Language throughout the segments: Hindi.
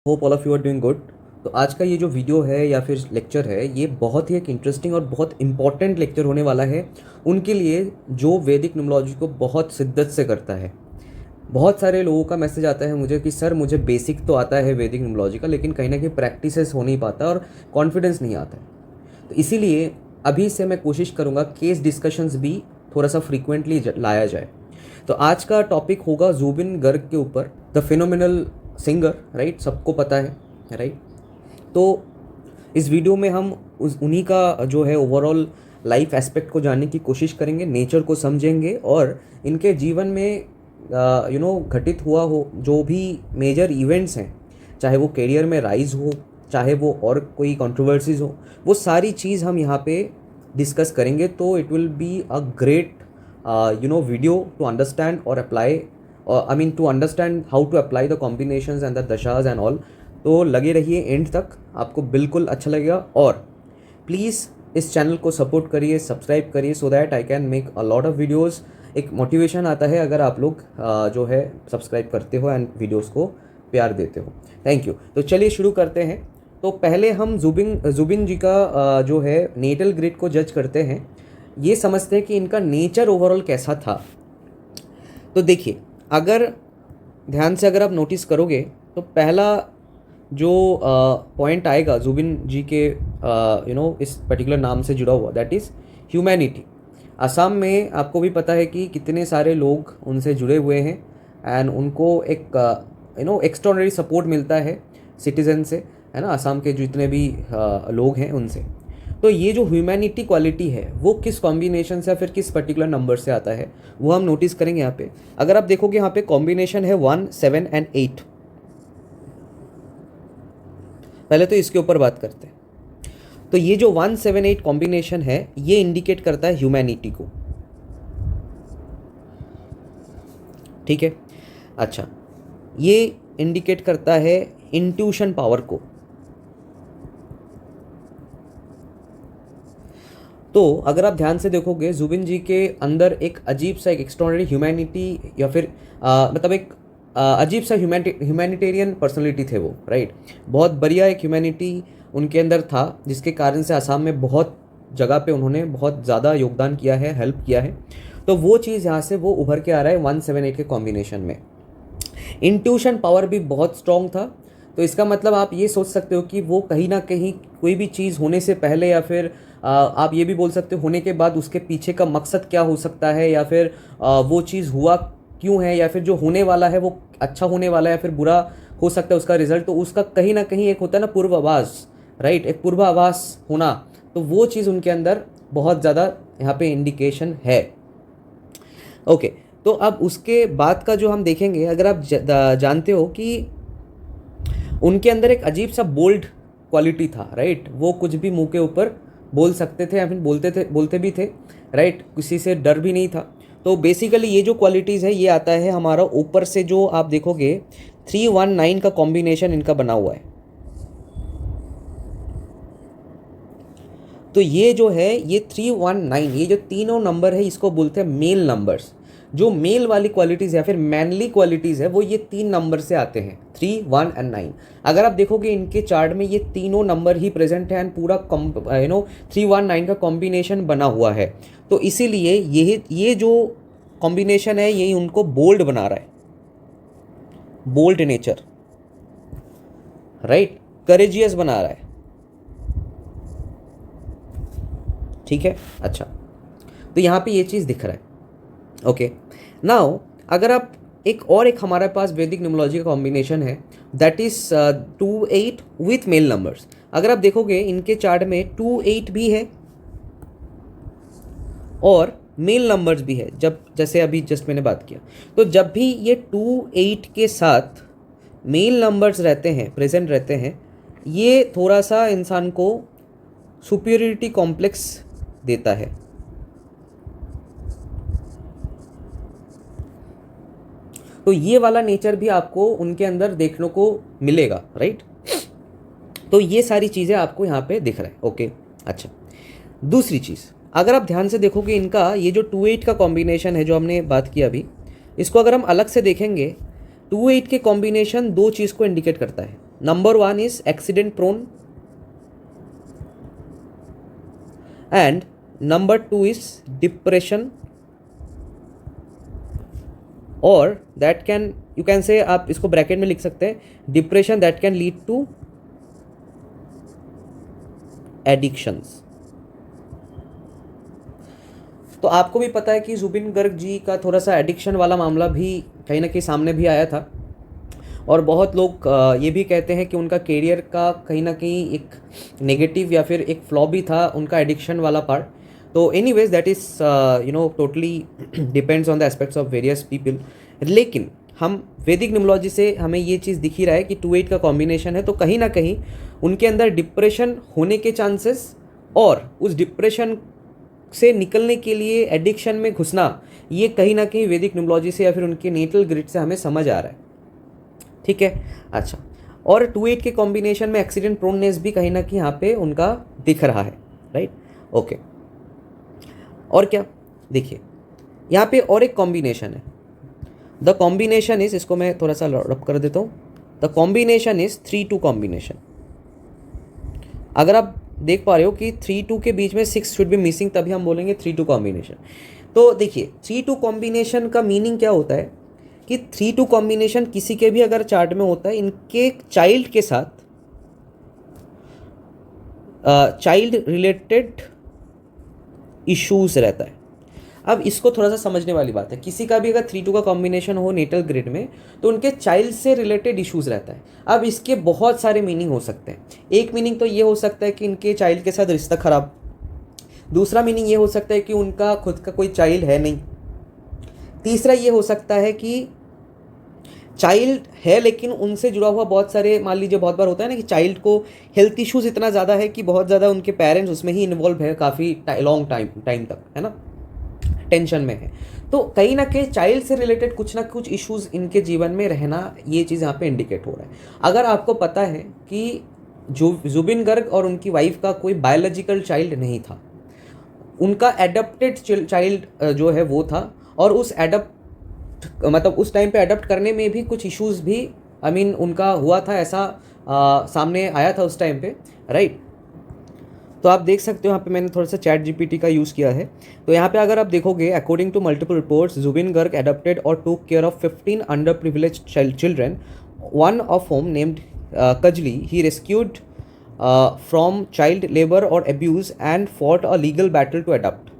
Hope all of you are doing good. तो आज का ये जो वीडियो है या फिर लेक्चर है, ये बहुत ही एक इंटरेस्टिंग और बहुत इम्पॉर्टेंट लेक्चर होने वाला है उनके लिए जो वैदिक न्यूमरोलॉजी को बहुत शिद्दत से करता है। बहुत सारे लोगों का मैसेज आता है मुझे कि सर मुझे बेसिक तो आता है वैदिक न्यूमरोलॉजी का, लेकिन कहीं ना कहीं प्रैक्टिसेस हो नहीं पाता और कॉन्फिडेंस नहीं आता है। तो इसीलिए अभी से मैं कोशिश करूँगा केस डिस्कशंस भी थोड़ा सा फ्रीक्वेंटली लाया जाए। तो आज का टॉपिक होगा ज़ुबिन गर्ग के ऊपर, द फिनोमिनल सिंगर, राइट, सबको पता है, राइट। तो इस वीडियो में हम उन्हीं का जो है ओवरऑल लाइफ एस्पेक्ट को जानने की कोशिश करेंगे, नेचर को समझेंगे और इनके जीवन में घटित हुआ हो जो भी मेजर इवेंट्स हैं, चाहे वो करियर में राइज हो, चाहे वो और कोई कंट्रोवर्सीज हो, वो सारी चीज़ हम यहाँ पे डिस्कस करेंगे। तो it will be a great video to understand or apply, to understand how to apply the combinations and the dashas and all। तो लगे रहिए एंड तक, आपको बिल्कुल अच्छा लगेगा। और प्लीज़ इस चैनल को सपोर्ट करिए, सब्सक्राइब करिए, so that I can make a lot of videos. एक मोटिवेशन आता है अगर आप लोग जो है सब्सक्राइब करते हो एंड वीडियोस को प्यार देते हो। Thank you. तो चलिए शुरू करते हैं। तो पहले हम जुबिन जी का जो है नेटल ग्रिड को जज करते हैं, ये समझते हैं कि इनका नेचर ओवरऑल कैसा था। तो देखिए, अगर ध्यान से अगर आप नोटिस करोगे तो पहला जो पॉइंट आएगा जुबिन जी के इस पर्टिकुलर नाम से जुड़ा हुआ, दैट इज़ ह्यूमैनिटी। असम में आपको भी पता है कि कितने सारे लोग उनसे जुड़े हुए हैं एंड उनको एक एक्स्ट्राऑर्डिनरी सपोर्ट मिलता है सिटीजन से, है ना, असम के जितने भी लोग हैं उनसे। तो ये जो ह्यूमैनिटी क्वालिटी है वो किस कॉम्बिनेशन से या फिर किस पर्टिकुलर नंबर से आता है वो हम नोटिस करेंगे यहाँ पे। अगर आप देखोगे यहाँ पे कॉम्बिनेशन है 1, 7 एंड 8। पहले तो इसके ऊपर बात करते हैं। तो ये जो 1, 7, 8 कॉम्बिनेशन है ये इंडिकेट करता है ह्यूमैनिटी को, ठीक है। अच्छा, ये इंडिकेट करता है इंट्यूशन पावर को। तो अगर आप ध्यान से देखोगे जुबिन जी के अंदर एक अजीब सा एक एक्स्ट्रॉर्डिनरी ह्यूमैनिटी या फिर एक अजीब सा ह्यूमैनिटेरियन पर्सनैलिटी थे वो, राइट। बहुत बढ़िया एक ह्यूमैनिटी उनके अंदर था, जिसके कारण से असम में बहुत जगह पे उन्होंने बहुत ज़्यादा योगदान किया है, हेल्प किया है। तो वो चीज़ यहाँ से वो उभर के आ रहा है 1, 7, 8 के कॉम्बिनेशन में। इंट्यूशन पावर भी बहुत स्ट्रॉन्ग था। तो इसका मतलब आप ये सोच सकते हो कि वो कहीं ना कहीं कोई भी चीज़ होने से पहले या फिर आप ये भी बोल सकते हो होने के बाद उसके पीछे का मकसद क्या हो सकता है, या फिर वो चीज़ हुआ क्यों है, या फिर जो होने वाला है वो अच्छा होने वाला है या फिर बुरा हो सकता है उसका रिजल्ट। तो उसका कहीं ना कहीं एक होता है ना पूर्वाभास, राइट, एक पूर्वाभास होना। तो वो चीज़ उनके अंदर बहुत ज़्यादा यहाँ पे इंडिकेशन है। ओके, तो अब उसके बाद का जो हम देखेंगे, अगर आप जानते हो कि उनके अंदर एक अजीब सा बोल्ड क्वालिटी था, राइट। वो कुछ भी मुंह के ऊपर बोल सकते थे या फिर बोलते भी थे, राइट। किसी से डर भी नहीं था। तो बेसिकली ये जो क्वालिटीज़ है ये आता है हमारा ऊपर से, जो आप देखोगे 3, 1, 9 का कॉम्बिनेशन इनका बना हुआ है। तो ये जो है ये 3, 1, 9, ये जो तीनों नंबर है इसको बोलते हैं मेल नंबर्स। जो मेल वाली क्वालिटीज़ या फिर मैनली क्वालिटीज़ है वो ये 3 नंबर से आते हैं, 3, 1 एंड 9। अगर आप देखोगे इनके चार्ट में ये तीनों नंबर ही प्रेजेंट है एंड पूरा 3, 1, 9 का कॉम्बिनेशन बना हुआ है। तो इसीलिए ये जो कॉम्बिनेशन है यही उनको बोल्ड बना रहा है, बोल्ड नेचर, राइट, करेजियस बना रहा है, ठीक है। अच्छा, तो यहाँ पे ये चीज़ दिख रहा है। ओके, नाउ अगर आप एक हमारे पास वैदिक न्यूमरोलॉजी का कॉम्बिनेशन है, that is 2, 8 with mail numbers. अगर आप देखोगे इनके चार्ट में 2, 8 भी है और मेल नंबर्स भी है। जब जैसे अभी जस्ट मैंने बात किया, तो जब भी ये 2, 8 के साथ मेल नंबर्स रहते हैं, प्रेजेंट रहते हैं, ये थोड़ा सा इंसान को सुपीरियरिटी कॉम्प्लेक्स देता है। तो ये वाला नेचर भी आपको उनके अंदर देखने को मिलेगा, राइट। तो ये सारी चीज़ें आपको यहाँ पे दिख रहा है। ओके, अच्छा, दूसरी चीज़ अगर आप ध्यान से देखोगे इनका ये जो 2, 8 का कॉम्बिनेशन है जो हमने बात की अभी, इसको अगर हम अलग से देखेंगे 2-8 के कॉम्बिनेशन दो चीज़ को इंडिकेट करता है. Number 1 is accident prone and number 2 is depression, और that can, you can say, आप इसको ब्रैकेट में लिख सकते हैं, depression that can lead to addictions. तो आपको भी पता है कि जुबिन गर्ग जी का थोड़ा सा एडिक्शन वाला मामला भी कहीं ना कहीं सामने भी आया था, और बहुत लोग ये भी कहते हैं कि उनका कैरियर का कहीं ना कहीं एक नेगेटिव या फिर एक फ्लॉ भी था उनका एडिक्शन वाला पार्ट. तो anyways that is totally depends on the aspects of various people. लेकिन हम वैदिक न्यूमरोलॉजी से हमें ये चीज़ दिख ही रहा है कि 2-8 का कॉम्बिनेशन है, तो कहीं ना कहीं उनके अंदर डिप्रेशन होने के चांसेस और उस डिप्रेशन से निकलने के लिए एडिक्शन में घुसना, ये कहीं ना कहीं वैदिक न्यूमरोलॉजी से या फिर उनके नेटल ग्रिड से हमें समझ आ रहा है. ठीक है, अच्छा. और 2-8 के कॉम्बिनेशन में एक्सीडेंट प्रोननेस भी कहीं ना कहीं यहाँ पे उनका दिख रहा है. Right, okay. और क्या, देखिए यहाँ पे और एक कॉम्बिनेशन है. द कॉम्बिनेशन इज, इसको मैं थोड़ा सा रब कर देता हूँ. The combination is 3-2 combination. अगर आप देख पा रहे हो कि 3-2 के बीच में 6 शुड बी मिसिंग, तभी हम बोलेंगे 3-2 कॉम्बिनेशन. तो देखिए 3-2 कॉम्बिनेशन का मीनिंग क्या होता है कि 3-2 कॉम्बिनेशन किसी के भी अगर चार्ट में होता है, इनके चाइल्ड के साथ चाइल्ड रिलेटेड इश्यूज रहता है. अब इसको थोड़ा सा समझने वाली बात है. किसी का भी अगर 3-2 का कॉम्बिनेशन हो नेटल ग्रिड में, तो उनके चाइल्ड से रिलेटेड इश्यूज रहता है. अब इसके बहुत सारे मीनिंग हो सकते हैं. एक मीनिंग तो ये हो सकता है कि इनके चाइल्ड के साथ रिश्ता खराब. दूसरा मीनिंग ये हो सकता है कि उनका खुद का कोई चाइल्ड है नहीं. तीसरा ये हो सकता है कि चाइल्ड है लेकिन उनसे जुड़ा हुआ बहुत सारे, मान लीजिए बहुत बार होता है ना कि चाइल्ड को हेल्थ इश्यूज इतना ज़्यादा है कि बहुत ज़्यादा उनके पेरेंट्स उसमें ही इन्वॉल्व है काफ़ी लॉन्ग टाइम तक, है ना, टेंशन में है. तो कहीं ना कहीं चाइल्ड से रिलेटेड कुछ ना कुछ इश्यूज इनके जीवन में रहना, ये चीज़ यहाँ पे इंडिकेट हो रहा है. अगर आपको पता है कि जो जुबिन गर्ग और उनकी वाइफ का कोई बायोलॉजिकल चाइल्ड नहीं था, उनका एडप्टेड चाइल्ड जो है वो था, और उस मतलब उस टाइम पे अडॉप्ट करने में भी कुछ इश्यूज भी उनका हुआ था, ऐसा सामने आया था उस टाइम पे. राइट, तो आप देख सकते हो यहाँ पे मैंने थोड़ा सा चैट जीपीटी का यूज़ किया है. तो यहाँ पे अगर आप देखोगे, according to multiple reports, Zubeen Garg adopted और took care of 15 underprivileged children, one of home named Kajli he rescued from child labour और abuse and fought a legal battle to adopt.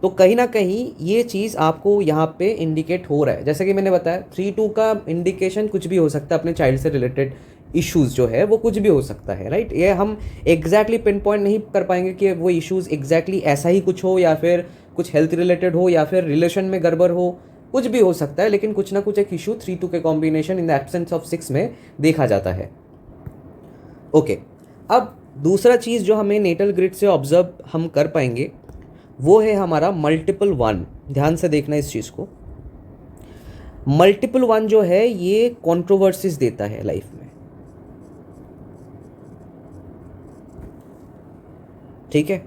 तो कहीं ना कहीं ये चीज़ आपको यहाँ पे इंडिकेट हो रहा है. जैसे कि मैंने बताया 3-2 का इंडिकेशन कुछ भी हो सकता है, अपने चाइल्ड से रिलेटेड इश्यूज़ जो है वो कुछ भी हो सकता है. राइट, ये हम एग्जैक्टली पिन पॉइंट नहीं कर पाएंगे कि वो इश्यूज़ एग्जैक्टली ऐसा ही कुछ हो, या फिर कुछ हेल्थ रिलेटेड हो, या फिर रिलेशन में गड़बड़ हो, कुछ भी हो सकता है. लेकिन कुछ ना कुछ एक इशू 3-2 के combination in the absence of 6 में देखा जाता है. ओके, अब दूसरा चीज़ जो हमें नेटल ग्रिड से ऑब्जर्व हम कर पाएंगे वो है हमारा मल्टीपल 1. ध्यान से देखना इस चीज़ को. मल्टीपल 1 जो है ये कंट्रोवर्सीज देता है लाइफ में. ठीक है,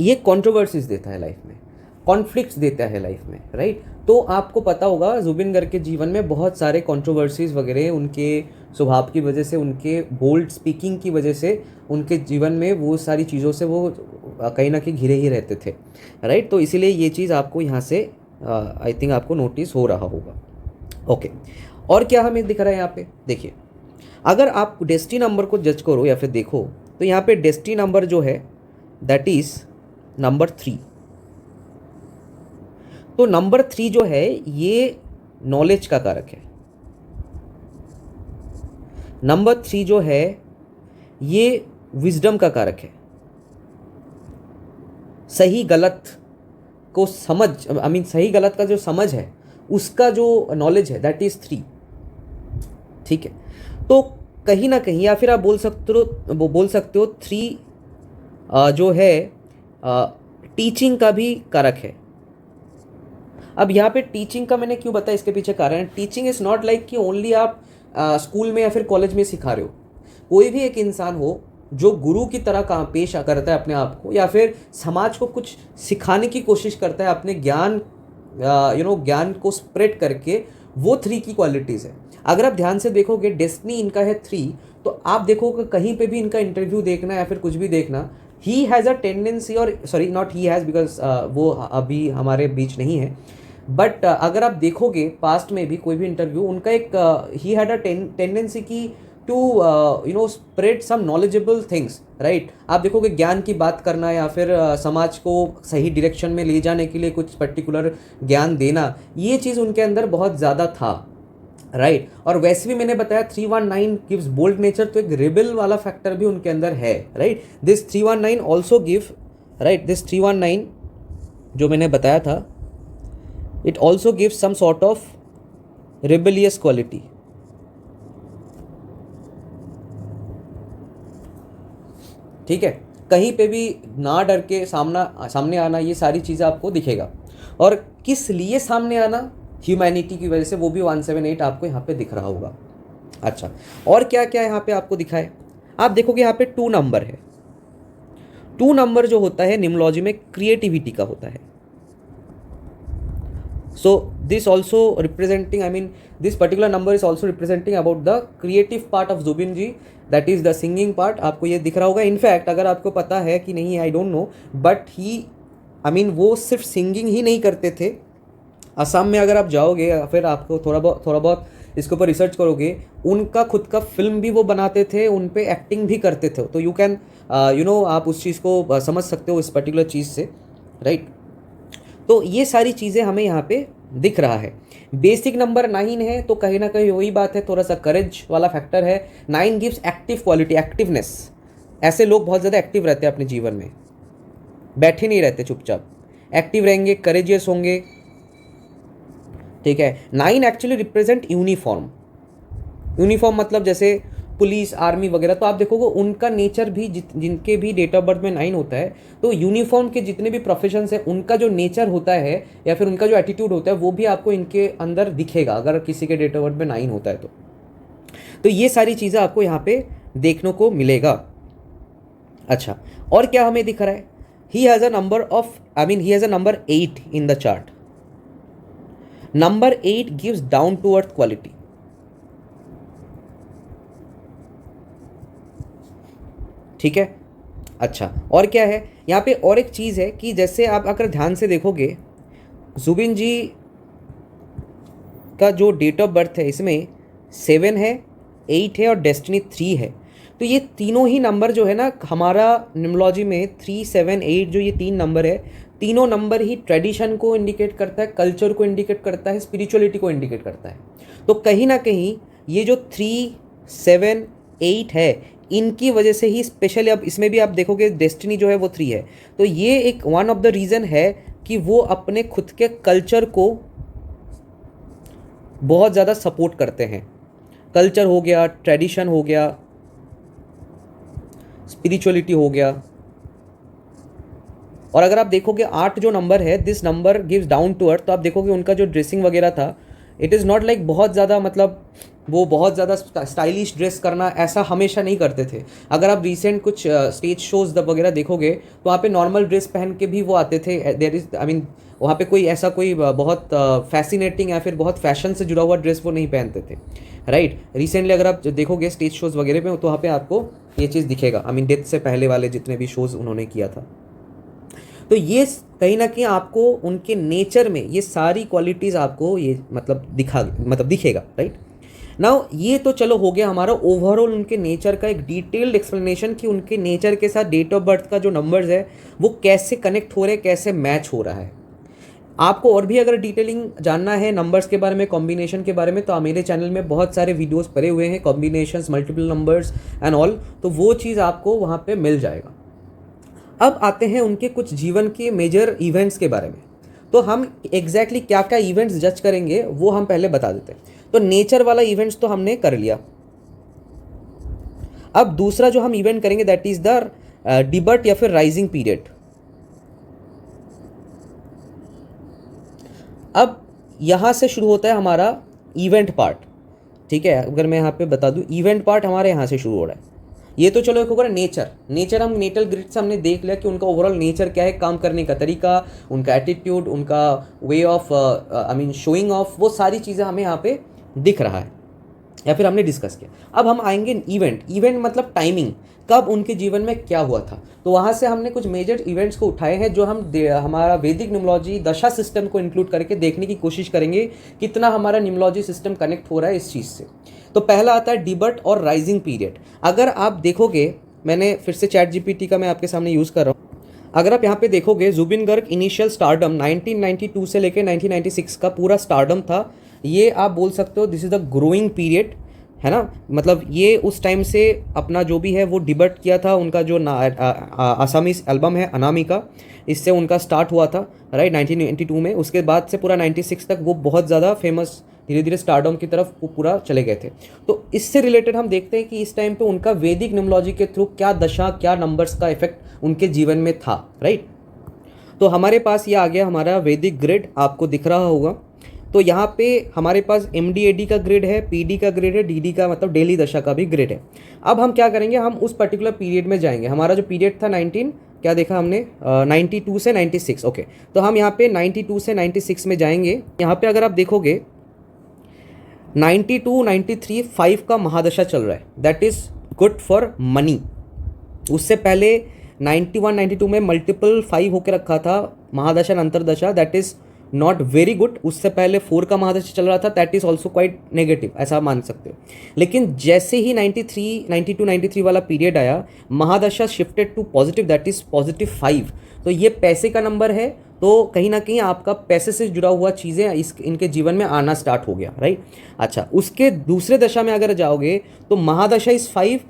ये कंट्रोवर्सीज देता है लाइफ में, कॉन्फ्लिक्ट्स देता है लाइफ में. राइट, तो आपको पता होगा जुबिन गर्ग के जीवन में बहुत सारे कंट्रोवर्सीज वगैरह उनके स्वभाव की वजह से, उनके बोल्ड स्पीकिंग की वजह से, उनके जीवन में वो सारी चीज़ों से वो कहीं ना कहीं घिरे ही रहते थे. राइट, तो इसीलिए ये चीज़ आपको यहाँ से आई थिंक आपको नोटिस हो रहा होगा. ओके, और क्या हमें दिख रहा है यहाँ पे, देखिए अगर आप डेस्टिनी नंबर को जज करो या फिर देखो, तो यहाँ पे डेस्टिनी नंबर जो है दैट इज़ नंबर 3. तो नंबर 3 जो है ये नॉलेज का कारक है. नंबर 3 जो है ये विजडम का कारक है. सही गलत को समझ, सही गलत का जो समझ है उसका जो नॉलेज है दैट इज 3. ठीक है, तो कहीं ना कहीं, या फिर आप बोल सकते हो 3 जो है टीचिंग का भी कारक है. अब यहाँ पे टीचिंग का मैंने क्यों बताया, इसके पीछे कारण है, टीचिंग इज़ नॉट लाइक कि ओनली आप स्कूल में या फिर कॉलेज में सिखा रहे हो. कोई भी एक इंसान हो जो गुरु की तरह काम पेश करता है अपने आप को, या फिर समाज को कुछ सिखाने की कोशिश करता है, अपने ज्ञान ज्ञान को स्प्रेड करके वो 3 की क्वालिटीज़ है। अगर आप ध्यान से देखोगे डेस्टिनी इनका है 3, तो आप देखोगे कहीं पे भी इनका इंटरव्यू देखना या फिर कुछ भी देखना, ही हैज़ अ टेंडेंसी, और sorry not he has because वो अभी हमारे बीच नहीं है, बट अगर आप देखोगे पास्ट में भी कोई भी इंटरव्यू उनका एक ही हैड अ टेंडेंसी की to spread some knowledgeable things, right. आप देखोगे ज्ञान की बात करना या फिर समाज को सही डायरेक्शन में ले जाने के लिए कुछ पर्टिकुलर ज्ञान देना, ये चीज़ उनके अंदर बहुत ज़्यादा था, राइट। और वैसे भी मैंने बताया 319 गिव्स बोल्ड नेचर, तो एक रिबल वाला फैक्टर भी उनके अंदर है, right. This 319 also give, right, this 319 जो मैंने बताया था, it also gives some sort of rebellious quality। ठीक है, कहीं पे भी ना डर के सामने आना, ये सारी चीज़ें आपको दिखेगा। और किस लिए सामने आना, ह्यूमैनिटी की वजह से, वो भी 178 आपको यहाँ पे दिख रहा होगा। अच्छा, और क्या क्या यहाँ पे आपको दिखा है, आप देखोगे यहाँ पे 2 नंबर है। 2 नंबर जो होता है न्यूमरोलॉजी में क्रिएटिविटी का होता है। So this also representing, I mean this particular number is also representing about the creative part of Zubin ji, that is the singing part। आपको ये दिख रहा होगा। इनफैक्ट अगर आपको पता है कि नहीं, I don't know, but he, I mean वो सिर्फ सिंगिंग ही नहीं करते थे। असम में अगर आप जाओगे या फिर आपको थोड़ा बहुत इसके ऊपर रिसर्च करोगे, उनका खुद का फिल्म भी वो बनाते थे, उन पे एक्टिंग भी करते थे। तो यू कैन आप उस चीज़ को समझ सकते हो इस पर्टिकुलर चीज़ से, राइट। तो ये सारी चीज़ें हमें यहाँ पे दिख रहा है। बेसिक नंबर 9 है, तो कहीं ना कहीं वही बात है, थोड़ा सा करेज वाला फैक्टर है। 9 गिव्स एक्टिव क्वालिटी, एक्टिवनेस। ऐसे लोग बहुत ज़्यादा एक्टिव रहते हैं अपने जीवन में, बैठे नहीं रहते चुपचाप, एक्टिव रहेंगे, करेजियस होंगे, ठीक है। 9 एक्चुअली रिप्रेजेंट यूनिफॉर्म मतलब जैसे पुलिस, आर्मी वगैरह। तो आप देखोगे उनका नेचर भी, जिनके भी डेट ऑफ बर्थ में 9 होता है, तो यूनिफॉर्म के जितने भी प्रोफेशंस हैं, उनका जो नेचर होता है या फिर उनका जो एटीट्यूड होता है, वो भी आपको इनके अंदर दिखेगा अगर किसी के डेट ऑफ बर्थ में 9 होता है तो ये सारी चीज़ें आपको यहाँ पे देखने को मिलेगा। अच्छा, और क्या हमें दिख रहा है, he has a number 8 in the chart. Number 8 gives down to earth quality. ठीक है। अच्छा, और क्या है यहाँ पे, और एक चीज़ है कि जैसे आप अगर ध्यान से देखोगे, जुबिन जी का जो डेट ऑफ बर्थ है, इसमें 7 है, 8 है और डेस्टिनी 3 है। तो ये तीनों ही नंबर जो है ना, हमारा न्यूमरोलॉजी में 3, 7, 8 जो ये 3 नंबर है, तीनों नंबर ही ट्रेडिशन को इंडिकेट करता है, कल्चर को इंडिकेट करता है, स्पिरिचुअलिटी को इंडिकेट करता है। तो कहीं ना कहीं ये जो 3, 7, 8 है, इनकी वजह से ही स्पेशली, अब इसमें भी आप देखोगे डेस्टिनी जो है वो 3 है। तो ये एक वन ऑफ द रीज़न है कि वो अपने खुद के कल्चर को बहुत ज़्यादा सपोर्ट करते हैं। कल्चर हो गया, ट्रेडिशन हो गया, स्पिरिचुअलिटी हो गया। और अगर आप देखोगे 8 जो नंबर है, this number gives down to earth, तो आप देखोगे उनका जो ड्रेसिंग वगैरह था, इट इज़ नॉट लाइक बहुत ज़्यादा, मतलब वो बहुत ज़्यादा स्टाइलिश ड्रेस करना ऐसा हमेशा नहीं करते थे। अगर आप रिसेंट कुछ स्टेज शोज़ वगैरह देखोगे, तो वहाँ पे नॉर्मल ड्रेस पहन के भी वो आते थे। देयर इज़, आई मीन वहाँ पे कोई ऐसा कोई बहुत फैसिनेटिंग या फिर बहुत फैशन से जुड़ा हुआ ड्रेस वो नहीं पहनते थे, राइट। रिसेंटली अगर आप देखोगे स्टेज शोज़ वगैरह में, तो वहाँ पे आपको ये चीज़ दिखेगा। आई मीन डेथ से पहले वाले जितने भी शोज़ उन्होंने किया था, तो ये कहीं ना कहीं आपको उनके नेचर में ये सारी क्वालिटीज़ आपको ये दिखेगा, राइट। नाउ ये तो चलो हो गया हमारा ओवरऑल उनके नेचर का एक डिटेल्ड एक्सप्लेनेशन कि उनके नेचर के साथ डेट ऑफ बर्थ का जो नंबर्स है वो कैसे कनेक्ट हो रहे हैं, कैसे मैच हो रहा है। आपको और भी अगर डिटेलिंग जानना है नंबर्स के बारे में, कॉम्बिनेशन के बारे में, तो मेरे चैनल में बहुत सारे वीडियोस पड़े हुए हैं, combinations, multiple numbers and all, तो वो चीज़ आपको वहाँ पे मिल जाएगा। अब आते हैं उनके कुछ जीवन के मेजर इवेंट्स के बारे में। तो हम एग्जैक्टली क्या क्या इवेंट्स जज करेंगे वो हम पहले बता देते हैं। तो नेचर वाला इवेंट्स तो हमने कर लिया। अब दूसरा जो हम इवेंट करेंगे दैट इज द डिबर्ट या फिर राइजिंग पीरियड। अब यहां से शुरू होता है हमारा इवेंट पार्ट, ठीक है। अगर मैं यहाँ पे बता दूं, इवेंट पार्ट हमारे यहाँ से शुरू हो रहा है। ये तो चलो एक होगा नेचर। नेचर हम नेटल ग्रिड से हमने देख लिया कि उनका ओवरऑल नेचर क्या है, काम करने का तरीका, उनका एटीट्यूड, उनका way of I mean showing off, वो सारी चीज़ें हमें यहाँ पे दिख रहा है या फिर हमने डिस्कस किया। अब हम आएंगे इवेंट। इवेंट मतलब टाइमिंग, कब उनके जीवन में क्या हुआ था। तो वहाँ से हमने कुछ मेजर इवेंट्स को उठाए हैं जो हम हमारा वैदिक न्यूमरोलॉजी दशा सिस्टम को इंक्लूड करके देखने की कोशिश करेंगे कितना हमारा न्यूमरोलॉजी सिस्टम कनेक्ट हो रहा है इस चीज़ से। तो पहला आता है डिबट और राइजिंग पीरियड। अगर आप देखोगे, मैंने फिर से चैट जीपीटी का मैं आपके सामने यूज़ कर रहा हूँ। अगर आप यहाँ पे देखोगे, जुबिन गर्ग इनिशियल स्टारडम 1992 से लेकर 1996 का पूरा स्टारडम था। ये आप बोल सकते हो this is the growing period, है ना। मतलब ये उस टाइम से अपना जो भी है वो डिबट किया था। उनका जो आसामीज एल्बम है अनामिका, इससे उनका स्टार्ट हुआ था राइट 1992 में। उसके बाद से पूरा 96 तक वो बहुत ज़्यादा फेमस, धीरे धीरे स्टारडम की तरफ वो पूरा चले गए थे। तो इससे रिलेटेड हम देखते हैं कि इस टाइम पे उनका वैदिक न्यूमरोलॉजी के थ्रू क्या दशा, क्या नंबर्स का इफेक्ट उनके जीवन में था राइट। तो हमारे पास ये आ गया हमारा वैदिक ग्रिड, आपको दिख रहा होगा। तो यहाँ पे हमारे पास MD/AD का ग्रिड है, PD का ग्रिड है, DD का मतलब डेली दशा का भी ग्रिड है। अब हम क्या करेंगे, हम उस पर्टिकुलर पीरियड में जाएंगे। हमारा जो पीरियड था 19 क्या देखा हमने 92 से 96, ओके। तो हम यहाँ पे 92 से 96 में जाएंगे। यहाँ पे अगर आप देखोगे 92, 93, 5 का महादशा चल रहा है, that is good for money. उससे पहले 91, 92 में मल्टीपल 5 होकर रखा था महादशा अंतरदशा, that is not very good. उससे पहले 4 का महादशा चल रहा था, that is also quite negative, ऐसा मान सकते हो। लेकिन जैसे ही 93, 92, 93 वाला पीरियड आया, महादशा shifted to positive, that is +5। तो ये पैसे का नंबर है, तो कहीं ना कहीं आपका पैसे से जुड़ा हुआ चीज़ें इनके जीवन में आना स्टार्ट हो गया राइट। अच्छा, उसके दूसरे दशा में अगर जाओगे तो महादशा इज़ 5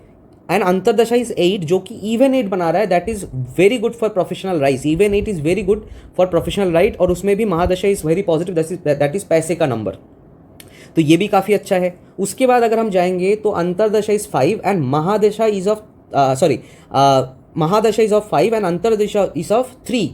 एंड अंतरदशा इज 8, जो कि इवन 8 बना रहा है, that is very good for professional rise. Even 8 is very good for professional right, और उसमें भी महादशा is very positive, that is पैसे का नंबर, तो ये भी काफ़ी अच्छा है। उसके बाद अगर हम जाएंगे तो अंतरदशा इज 5 एंड महादशा इज ऑफ महादशा इज ऑफ 5 एंड अंतरदशा इज ऑफ 3।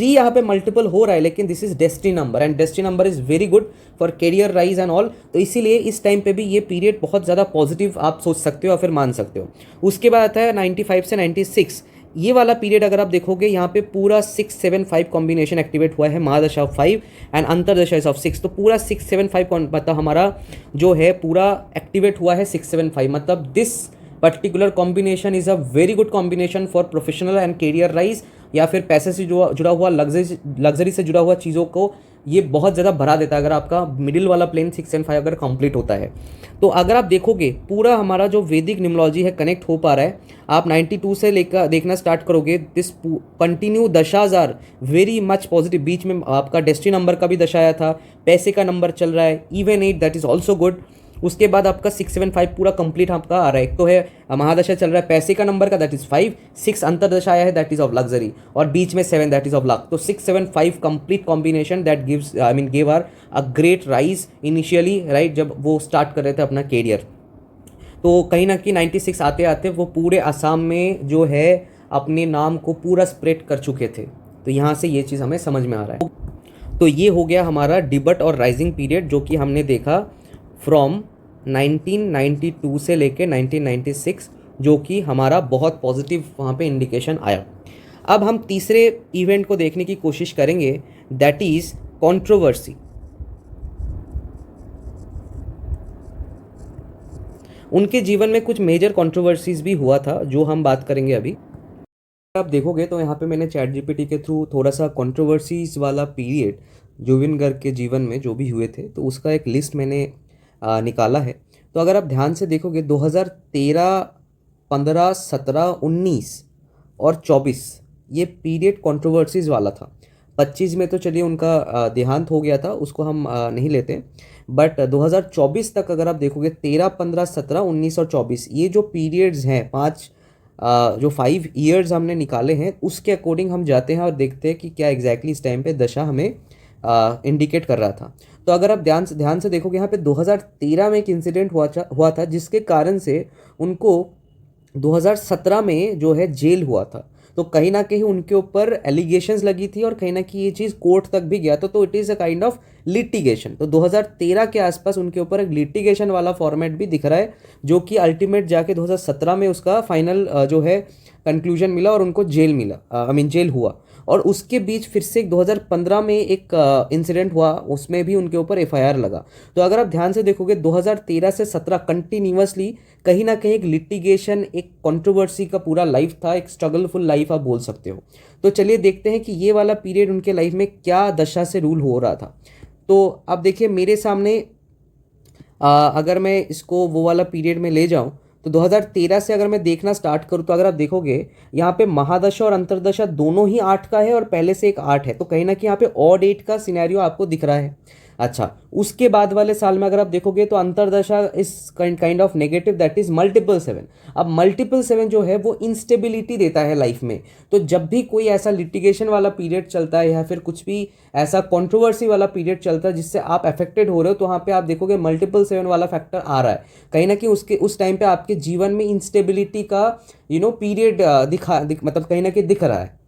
यहाँ पे मल्टीपल हो रहा है, लेकिन this is destiny number and destiny number is very good for career rise and all. तो इसीलिए इस टाइम पे भी ये पीरियड बहुत ज़्यादा पॉजिटिव आप सोच सकते हो या फिर मान सकते हो। उसके बाद आता है 95 से 96, ये वाला पीरियड अगर आप देखोगे यहाँ पे पूरा 6-7-5 कॉम्बिनेशन एक्टिवेट हुआ है, महादशा ऑफ 5 एंड अंतरदशा ऑफ 6। तो पूरा 6-7-5 मतलब हमारा जो है पूरा एक्टिवेट हुआ है 6-7-5, मतलब this particular combination is a very good combination for professional and career rise, या फिर पैसे से जुड़ा हुआ लग्जरी से जुड़ा हुआ चीज़ों को ये बहुत ज़्यादा भरा देता है अगर आपका मिडिल वाला प्लेन 6 एंड 5 अगर कंप्लीट होता है। तो अगर आप देखोगे पूरा हमारा जो वैदिक न्यूमरोलॉजी है कनेक्ट हो पा रहा है। आप 92 से लेकर देखना स्टार्ट करोगे, दिस कंटिन्यू दशाज आर वेरी मच पॉजिटिव। बीच में आपका डेस्टिनी नंबर का भी दशा आया था, पैसे का नंबर चल रहा है, even 8 that is also good. उसके बाद आपका 6-7-5 पूरा कंप्लीट आपका आ रहा है। एक तो है महादशा चल रहा है पैसे का नंबर का, दैट इज 5, 6 अंतरदशा आया है, दैट इज ऑफ लग्जरी, और बीच में 7 दैट इज ऑफ लक। तो 6-7-5 complete combination that gives give are a great rise initially right, जब वो स्टार्ट कर रहे थे अपना कैरियर। तो कहीं ना कहीं 96 आते आते वो पूरे असम में जो है अपने नाम को पूरा स्प्रेड कर चुके थे। तो यहाँ से ये चीज़ हमें समझ में आ रहा है। तो ये हो गया हमारा डिबट और राइजिंग पीरियड, जो कि हमने देखा फ्रॉम 1992 से लेके 1996, जो कि हमारा बहुत पॉजिटिव वहाँ पे इंडिकेशन आया। अब हम तीसरे इवेंट को देखने की कोशिश करेंगे, दैट इज़ कंट्रोवर्सी। उनके जीवन में कुछ मेजर कंट्रोवर्सीज भी हुआ था, जो हम बात करेंगे अभी। आप देखोगे तो यहाँ पे मैंने चैट जीपीटी के थ्रू थोड़ा सा कंट्रोवर्सीज वाला पीरियड जुबिन गर्ग के जीवन में जो भी हुए थे, तो उसका एक लिस्ट मैंने निकाला है। तो अगर आप ध्यान से देखोगे 2013, 15, 17, 19 और 24 ये पीरियड कंट्रोवर्सीज वाला था। 25 में तो चलिए उनका देहांत हो गया था, उसको हम नहीं लेते, बट 2024 तक अगर आप देखोगे 13, 15, 17, 19 और 24 ये जो पीरियड्स हैं, जो 5 ईयर्स हमने निकाले हैं, उसके अकॉर्डिंग हम जाते हैं और देखते हैं कि क्या एग्जैक्टली इस टाइम पे दशा हमें इंडिकेट कर रहा था। तो अगर आप ध्यान से देखोगे यहाँ पे 2013 में एक इंसिडेंट हुआ था जिसके कारण से उनको 2017 में जो है जेल हुआ था। तो कहीं ना कहीं उनके ऊपर एलिगेशंस लगी थी और कहीं ना कहीं ये चीज़ कोर्ट तक भी गया था। तो it is a kind of litigation. तो 2013 के आसपास उनके ऊपर एक लिटिगेशन वाला फॉर्मेट भी दिख रहा है, जो कि अल्टीमेट जाके 2017 में उसका फाइनल जो है कंक्लूजन मिला और उनको जेल मिला, जेल हुआ। और उसके बीच फिर से 2015 में एक इंसिडेंट हुआ, उसमें भी उनके ऊपर एफआईआर लगा। तो अगर आप ध्यान से देखोगे 2013 से 17 कंटिन्यूअसली कहीं ना कहीं एक लिटिगेशन, एक कंट्रोवर्सी का पूरा लाइफ था, एक स्ट्रगलफुल लाइफ आप बोल सकते हो। तो चलिए देखते हैं कि ये वाला पीरियड उनके लाइफ में क्या दशा से रूल हो रहा था। तो आप देखिए मेरे सामने अगर मैं इसको वो वाला पीरियड में ले जाऊं तो 2013 से अगर मैं देखना स्टार्ट करूं तो अगर आप देखोगे यहाँ पे महादशा और अंतरदशा दोनों ही 8 का है और पहले से एक 8 है, तो कहीं ना कहीं यहाँ पे ऑड 8 का सिनेरियो आपको दिख रहा है। अच्छा, उसके बाद वाले साल में अगर आप देखोगे तो अंतरदशा is kind of negative, that is multiple 7। अब मल्टीपल 7 जो है वो इंस्टेबिलिटी देता है लाइफ में। तो जब भी कोई ऐसा लिटिगेशन वाला पीरियड चलता है या फिर कुछ भी ऐसा कंट्रोवर्सी वाला पीरियड चलता है जिससे आप अफेक्टेड हो रहे हो, तो वहाँ पे आप देखोगे मल्टीपल 7 वाला फैक्टर आ रहा है। कहीं ना कहीं उसके उस टाइम पे आपके जीवन में इंस्टेबिलिटी का पीरियड मतलब कहीं ना कहीं दिख रहा है।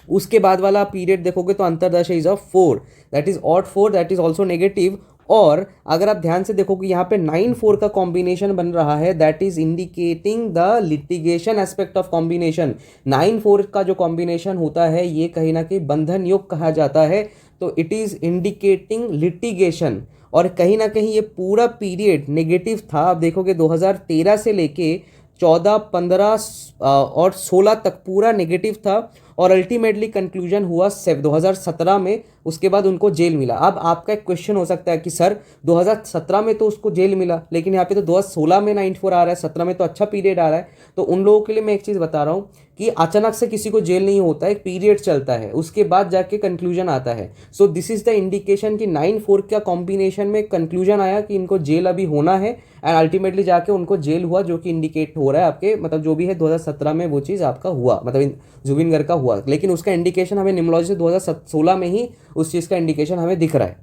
उसके बाद वाला पीरियड देखोगे तो अंतरदशा is of 4, that is odd 4, that is also negative. और अगर आप ध्यान से देखोगे यहाँ पे 9-4 का कॉम्बिनेशन बन रहा है, that is indicating the litigation aspect of combination. 9-4 का जो कॉम्बिनेशन होता है ये कहीं ना कहीं बंधन योग कहा जाता है, तो इट इज इंडिकेटिंग लिटिगेशन। और कहीं ना कहीं ये पूरा पीरियड नेगेटिव था। आप देखोगे 2013 से लेके 14, 15 और 16 तक पूरा नेगेटिव था और अल्टीमेटली कंक्लूजन हुआ 2017 में। उसके बाद उनको जेल मिला। अब आपका एक क्वेश्चन हो सकता है कि सर 2017 में तो उसको जेल मिला, लेकिन यहाँ पे तो 2016 में 9-4 आ रहा है, 17 में तो अच्छा पीरियड आ रहा है। तो उन लोगों के लिए मैं एक चीज़ बता रहा हूँ कि अचानक से किसी को जेल नहीं होता, एक पीरियड चलता है, उसके बाद जाके कंक्लूजन आता है। So this is the indication कि 9-4 का कॉम्बिनेशन में कंक्लूजन आया कि इनको जेल अभी होना है एंड अल्टीमेटली जाके उनको जेल हुआ, जो कि इंडिकेट हो रहा है आपके मतलब जो भी है 2017 में वो चीज़ आपका हुआ, मतलब जुबिन गर्ग का हुआ। लेकिन उसका इंडिकेशन हमें न्यूमरोलॉजी से 2016 में ही उस चीज़ का इंडिकेशन हमें दिख रहा है।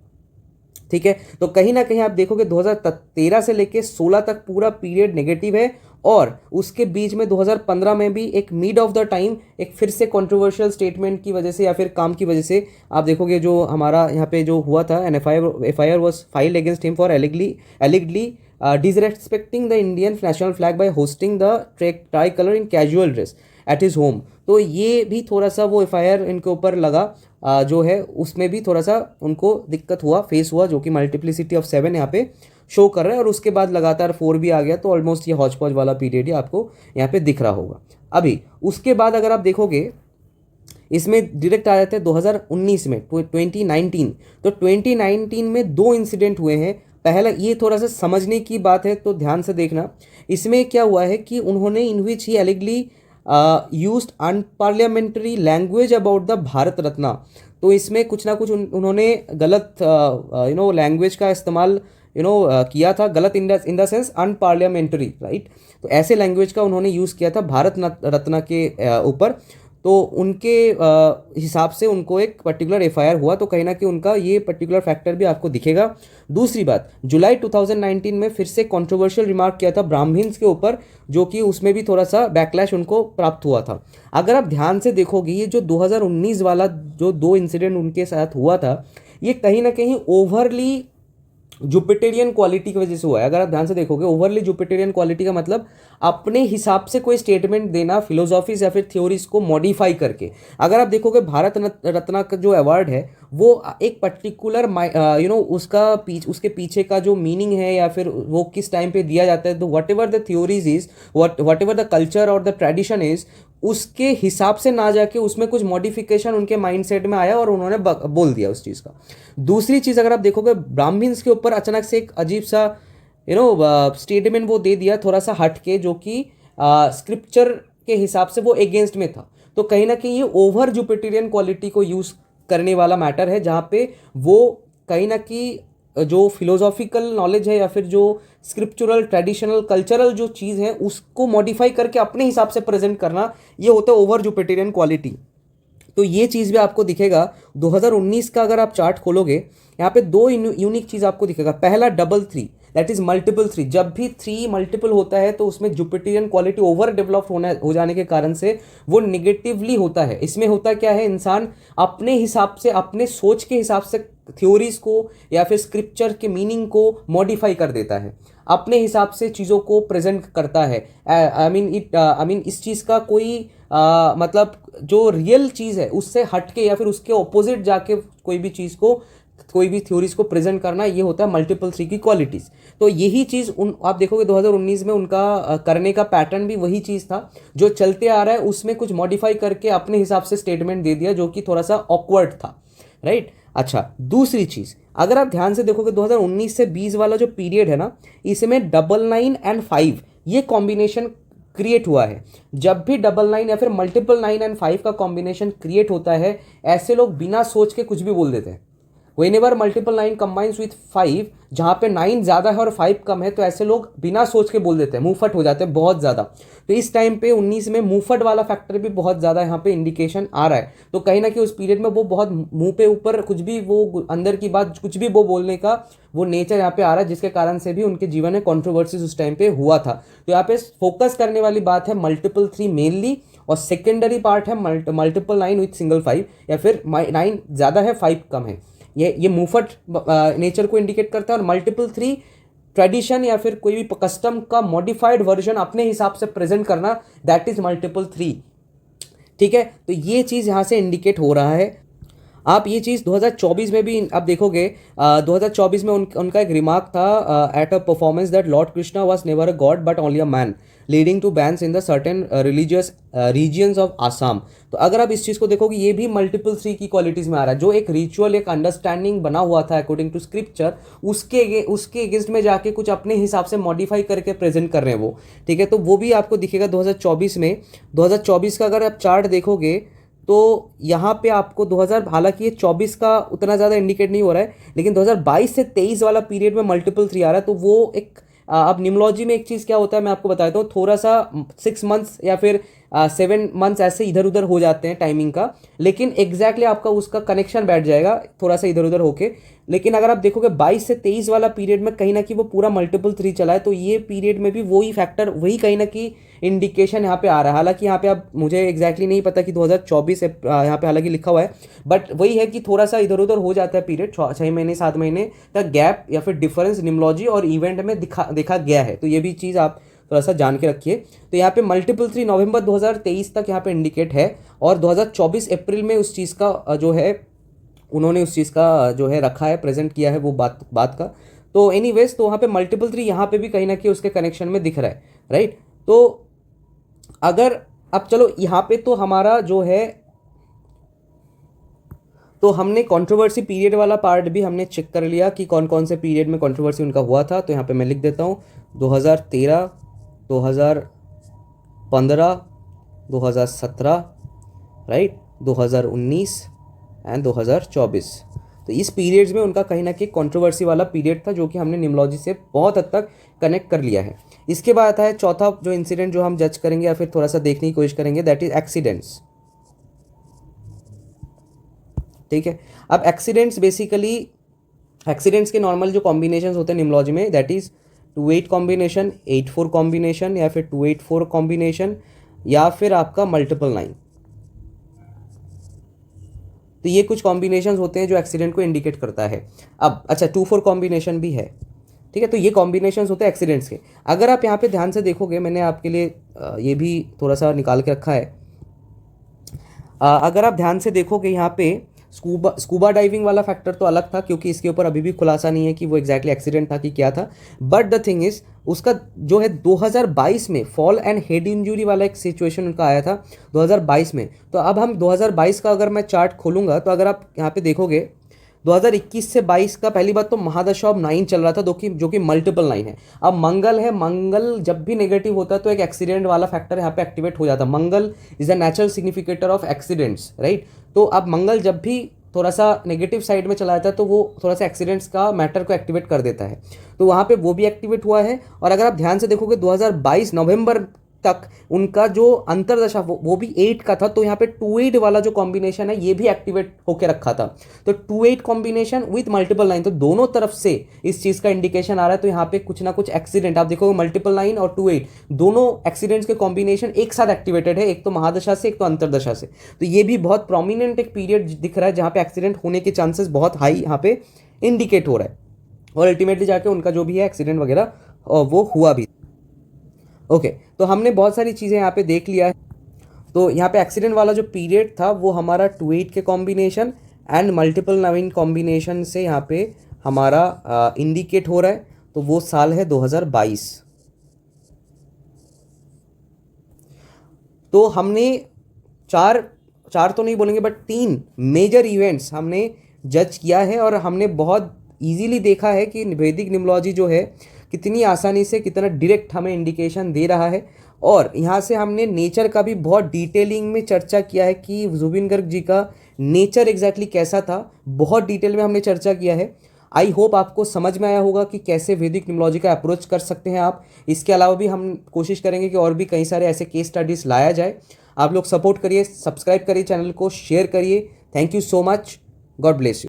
ठीक है, तो कहीं ना कहीं आप देखोगे 2013 से लेके 16 तक पूरा पीरियड नेगेटिव है। और उसके बीच में 2015 में भी एक मिड ऑफ द टाइम एक फिर से कंट्रोवर्शियल स्टेटमेंट की वजह से या फिर काम की वजह से आप देखोगे जो हमारा यहाँ पे जो हुआ था, an FIR was filed against him for allegedly disrespecting the Indian national flag by hosting the tricolor in casual dress at his home। तो ये भी थोड़ा सा वो एफआईआर इनके ऊपर लगा जो है उसमें भी थोड़ा सा उनको दिक्कत हुआ, फेस हुआ, जो कि मल्टीप्लिसिटी ऑफ 7 यहाँ पे शो कर रहा है। और उसके बाद लगातार 4 भी आ गया, तो ऑलमोस्ट ये हौच पौच वाला पीरियड ही आपको यहाँ पे दिख रहा होगा। अभी उसके बाद अगर आप देखोगे इसमें डायरेक्ट आ जाते हैं 2019 में, 2019। तो 2019 में 2 इंसिडेंट हुए हैं। पहला ये थोड़ा सा समझने की बात है तो ध्यान से देखना। इसमें क्या हुआ है कि उन्होंने in which he allegedly used unparliamentary language about the Bharat Ratna. तो इसमें कुछ ना कुछ उन्होंने गलत लैंग्वेज का इस्तेमाल किया था, गलत in the sense unparliamentary, right. तो ऐसे लैंग्वेज का उन्होंने यूज़ किया था भारत रत्ना के ऊपर। तो उनके हिसाब से उनको एक पर्टिकुलर एफआईआर हुआ। तो कहीं ना कहीं उनका ये पर्टिकुलर फैक्टर भी आपको दिखेगा। दूसरी बात, जुलाई 2019 में फिर से कंट्रोवर्शियल रिमार्क किया था ब्राह्मण्स के ऊपर, जो कि उसमें भी थोड़ा सा बैकलैश उनको प्राप्त हुआ था। अगर आप ध्यान से देखोगे ये जो 2019 वाला जो 2 इंसिडेंट उनके साथ हुआ था, ये कहीं ना कहीं ओवरली जुपिटेरियन क्वालिटी की वजह से हुआ है। अगर आप ध्यान से देखोगे ओवरली जुपिटेरियन क्वालिटी का मतलब अपने हिसाब से कोई स्टेटमेंट देना, फिलोसॉफीज या फिर थ्योरीज को मॉडिफाई करके। अगर आप देखोगे भारत रत्ना का जो अवार्ड है वो एक पर्टिकुलर उसके पीछे का जो मीनिंग है या फिर वो किस टाइम पे दिया जाता है, तो what ever the theories is, what ever the culture और द ट्रेडिशन इज, उसके हिसाब से ना जाके उसमें कुछ मॉडिफिकेशन उनके माइंडसेट में आया और उन्होंने बोल दिया उस चीज़ का। दूसरी चीज़ अगर आप देखोगे ब्राह्मण्स के ऊपर अचानक से एक अजीब सा स्टेटमेंट वो दे दिया थोड़ा सा हट के, जो कि स्क्रिप्चर के हिसाब से वो अगेंस्ट में था। तो कहीं ना कहीं ये ओवर जुपिटेरियन क्वालिटी को यूज़ करने वाला मैटर है, जहाँ पे वो कहीं ना कहीं जो फिलोसॉफिकल नॉलेज है या फिर जो स्क्रिप्चुरल ट्रेडिशनल कल्चरल जो चीज़ है उसको मॉडिफाई करके अपने हिसाब से प्रेजेंट करना, ये होता है ओवर जुपिटेरियन क्वालिटी। तो ये चीज़ भी आपको दिखेगा 2019 का। अगर आप चार्ट खोलोगे यहाँ पे 2 यूनिक चीज़ आपको दिखेगा। पहला डबल 3, दैट इज मल्टीपल 3। जब भी 3 मल्टीपल होता है तो उसमें जुपिटेरियन क्वालिटी ओवर डेवलप हो जाने के कारण से वो निगेटिवली होता है। इसमें होता क्या है, इंसान अपने हिसाब से अपने सोच के हिसाब से थ्योरीज को या फिर स्क्रिप्चर के मीनिंग को मॉडिफाई कर देता है, अपने हिसाब से चीज़ों को प्रेजेंट करता है। आई मीन इस चीज़ का कोई मतलब जो रियल चीज़ है उससे हटके या फिर उसके ऑपोजिट जाके कोई भी चीज़ को, कोई भी थ्योरीज को प्रेजेंट करना, ये होता है मल्टीपल थ्री की क्वालिटीज़। तो यही चीज़ आप देखोगे 2019 में उनका करने का पैटर्न भी वही चीज़ था, जो चलते आ रहा है उसमें कुछ मॉडिफाई करके अपने हिसाब से स्टेटमेंट दे दिया, जो कि थोड़ा सा ऑकवर्ड था, राइट। अच्छा, दूसरी चीज़ अगर आप ध्यान से देखोगे 2019 से 20 वाला जो पीरियड है ना, इसमें 99 एंड 5 ये कॉम्बिनेशन क्रिएट हुआ है। जब भी 99 या फिर मल्टीपल 9 एंड 5 का कॉम्बिनेशन क्रिएट होता है, ऐसे लोग बिना सोच के कुछ भी बोल देते हैं। व्हेनेवर मल्टीपल 9 कंबाइंस विथ 5, जहाँ पे 9 ज़्यादा है और 5 कम है, तो ऐसे लोग बिना सोच के बोल देते हैं, मुंहफट हो जाते हैं बहुत ज़्यादा। तो इस टाइम पे 19 में मुंहफट वाला फैक्टर भी बहुत ज़्यादा यहाँ पे इंडिकेशन आ रहा है। तो कहीं ना कहीं उस पीरियड में वो बहुत मुंह पे ऊपर कुछ भी, वो अंदर की बात कुछ भी वो बोलने का वो नेचर यहाँ पे आ रहा है, जिसके कारण से भी उनके जीवन में कॉन्ट्रोवर्सीज उस टाइम पे हुआ था। तो यहाँ पे फोकस करने वाली बात है मल्टीपल 3 मेनली, और सेकेंडरी पार्ट है मल्टीपल 9 विथ सिंगल 5, या फिर 9 ज़्यादा है 5 कम है। ये मुंहफट नेचर को इंडिकेट करता है। और मल्टीपल 3 ट्रेडिशन या फिर कोई भी कस्टम का मॉडिफाइड वर्जन अपने हिसाब से प्रेजेंट करना, दैट इज मल्टीपल 3, ठीक है। तो ये चीज़ यहाँ से इंडिकेट हो रहा है। आप ये चीज़ 2024 में भी आप देखोगे, 2024 में उनका एक रिमार्क था, at a performance that lord Krishna was never a god but only a man, leading to bans in the certain religious regions of Assam. तो अगर आप इस चीज़ को देखोगे, ये भी मल्टीपल 3 की क्वालिटीज़ में आ रहा है। जो एक रिचुअल, एक अंडरस्टैंडिंग बना हुआ था अकॉर्डिंग टू स्क्रिप्चर, उसके अगेंस्ट में जाके कुछ अपने हिसाब से मॉडिफाई करके प्रेजेंट कर रहे हैं वो, ठीक है। तो वो भी आपको दिखेगा 2024 में। 2024 का अगर आप चार्ट देखोगे तो यहाँ पे आपको 2000, हालांकि ये 24 का उतना ज़्यादा इंडिकेट नहीं हो रहा है, लेकिन 2022 से 23 वाला पीरियड में मल्टीपल 3 आ रहा है। तो वो एक अब न्यूमरोलॉजी में एक चीज़ क्या होता है मैं आपको बताता हूँ, थोड़ा सा 6 मंथ्स या फिर 7 मंथ्स ऐसे इधर उधर हो जाते हैं टाइमिंग का, लेकिन एग्जैक्टली आपका उसका कनेक्शन बैठ जाएगा थोड़ा सा इधर उधर होके। लेकिन अगर आप देखोगे 22 से 23 वाला पीरियड में कहीं ना कहीं वो पूरा मल्टीपल 3 चला है। तो ये पीरियड में भी वही फैक्टर, वही कहीं ना कहीं इंडिकेशन यहाँ पे आ रहा है। हालांकि यहाँ पे आप, मुझे एग्जैक्टली नहीं पता कि 2024 यहाँ पे हालांकि लिखा हुआ है, बट वही है कि थोड़ा सा इधर उधर हो जाता है पीरियड, 6 महीने 7 महीने का गैप या फिर डिफरेंस न्यूमरोलॉजी और इवेंट में देखा गया है। तो ये भी चीज़ आप थोड़ा सा जान के रखिए। तो यहाँ पे मल्टीपल 3 नवंबर 2023 तक यहाँ पे इंडिकेट है, और 2024 अप्रैल में उस चीज़ का जो है, उन्होंने उस चीज़ का जो है रखा है, प्रेजेंट किया है वो बात का। तो एनीवेज, तो वहाँ पे मल्टीपल 3 यहाँ पे भी कहीं ना कहीं उसके कनेक्शन में दिख रहा है, राइट। तो अगर अब चलो यहाँ पे तो हमारा जो है, तो हमने कंट्रोवर्सी पीरियड वाला पार्ट भी हमने चेक कर लिया कि कौन कौन से पीरियड में कंट्रोवर्सी उनका हुआ था। तो यहाँ पे मैं लिख देता हूँ 2013, 2015, 2017, राइट, 2019 एंड 2024। तो इस पीरियड्स में उनका कहीं ना कहीं कंट्रोवर्सी वाला पीरियड था, जो कि हमने न्यूमरोलॉजी से बहुत हद तक कनेक्ट कर लिया है। इसके बाद आता है चौथा जो इंसिडेंट जो हम जज करेंगे या फिर थोड़ा सा देखने की कोशिश करेंगे, दैट इज एक्सीडेंट्स, ठीक है। अब एक्सीडेंट्स बेसिकली, एक्सीडेंट्स के नॉर्मल जो कॉम्बिनेशन होते हैं न्यूमरोलॉजी में, दैट इज 2-8 कॉम्बिनेशन, 8-4 कॉम्बिनेशन, या फिर 2-8-4 कॉम्बिनेशन, या फिर आपका मल्टीपल 9। तो ये कुछ कॉम्बिनेशंस होते हैं जो एक्सीडेंट को इंडिकेट करता है। अब अच्छा, 2-4 कॉम्बिनेशन भी है, ठीक है। तो ये कॉम्बिनेशंस होते हैं एक्सीडेंट्स के। अगर आप यहाँ पे ध्यान से देखोगे, मैंने आपके लिए ये भी थोड़ा सा निकाल के रखा है। अगर आप ध्यान से देखोगे यहाँ पे स्कूबा डाइविंग वाला फैक्टर तो अलग था, क्योंकि इसके ऊपर अभी भी खुलासा नहीं है कि वो एग्जैक्टली एक्सीडेंट था कि क्या था। बट द थिंग इज, उसका जो है 2022 में फॉल एंड हेड इंजरी वाला एक सिचुएशन उनका आया था 2022 में। तो अब हम 2022 का अगर मैं चार्ट खोलूँगा, तो अगर आप यहाँ पे देखोगे 2021 से 22 का, पहली बात तो महादशा ऑफ 9 चल रहा था, जो कि मल्टीपल 9 है। अब मंगल है, मंगल जब भी नेगेटिव होता है तो एक एक्सीडेंट वाला फैक्टर यहाँ पे एक्टिवेट हो जाता है। Mangal is a natural significator of accidents, right. तो अब मंगल जब भी थोड़ा सा नेगेटिव साइड में चला जाता है तो वो थोड़ा सा एक्सीडेंट्स का मैटर को एक्टिवेट कर देता है। तो वहाँ पे वो भी एक्टिवेट हुआ है। और अगर आप ध्यान से देखोगे 2022 नवंबर तक उनका जो अंतरदशा वो भी 8 का था, तो यहाँ पे 2-8 वाला जो कॉम्बिनेशन है ये भी एक्टिवेट होकर रखा था। तो 2-8 कॉम्बिनेशन विथ मल्टीपल 9, तो दोनों तरफ से इस चीज़ का इंडिकेशन आ रहा है। तो यहाँ पे कुछ ना कुछ एक्सीडेंट आप देखोगे, मल्टीपल 9 और 2-8 दोनों एक्सीडेंट्स के कॉम्बिनेशन एक साथ एक्टिवेटेड है, एक तो महादशा से एक तो अंतरदशा से। तो ये भी बहुत प्रोमिनेंट एक पीरियड दिख रहा है जहाँ पे एक्सीडेंट होने के चांसेस बहुत हाई यहाँ पे इंडिकेट हो रहा है, और अल्टीमेटली जाके उनका जो भी है एक्सीडेंट वगैरह वो हुआ भी। ओके, तो हमने बहुत सारी चीज़ें यहाँ पे देख लिया है। तो यहाँ पे एक्सीडेंट वाला जो पीरियड था वो हमारा 2-8 के कॉम्बिनेशन एंड मल्टीपल 9 कॉम्बिनेशन से यहाँ पे हमारा इंडिकेट हो रहा है। तो वो साल है 2022। तो हमने चार तो नहीं बोलेंगे बट 3 मेजर इवेंट्स हमने जज किया है, और हमने बहुत इजीली देखा है कि वैदिक न्यूमरोलॉजी जो है कितनी आसानी से, कितना डायरेक्ट हमें इंडिकेशन दे रहा है। और यहाँ से हमने नेचर का भी बहुत डिटेलिंग में चर्चा किया है कि जुबिन गर्ग जी का नेचर एग्जैक्टली कैसा था, बहुत डिटेल में हमने चर्चा किया है। आई होप आपको समझ में आया होगा कि कैसे वैदिक न्यूमरोलॉजी का अप्रोच कर सकते हैं आप। इसके अलावा भी हम कोशिश करेंगे कि और भी कई सारे ऐसे केस स्टडीज़ लाया जाए। आप लोग सपोर्ट करिए, सब्सक्राइब करिए चैनल को, शेयर करिए। Thank you so much, God bless you.